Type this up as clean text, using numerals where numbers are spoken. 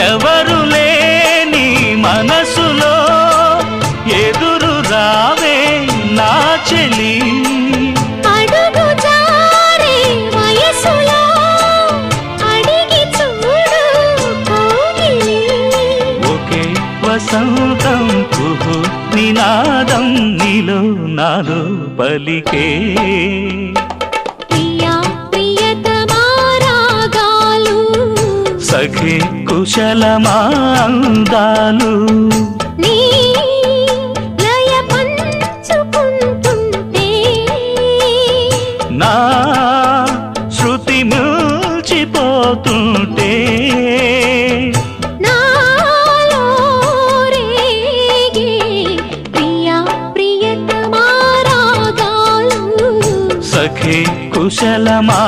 ఎవరు లేని మనసులో ఎదురు రావే నా చెలి, అడుగు జారే వయసులో అడిగి చూడు కోగిలి. ఒకే వసంతం కుహు నినాదం నీలో నాలో పలికే. ప్రియా ప్రియతమా రాగాలు, సఖి కుశలమా అందాలు, నీ లయ పంచుకుంటుంటే నా శృతి మిల్చిపోతుంటే నాలో రేగే ప్రియా ప్రియతమా రాగాలు. సఖి కుశలమా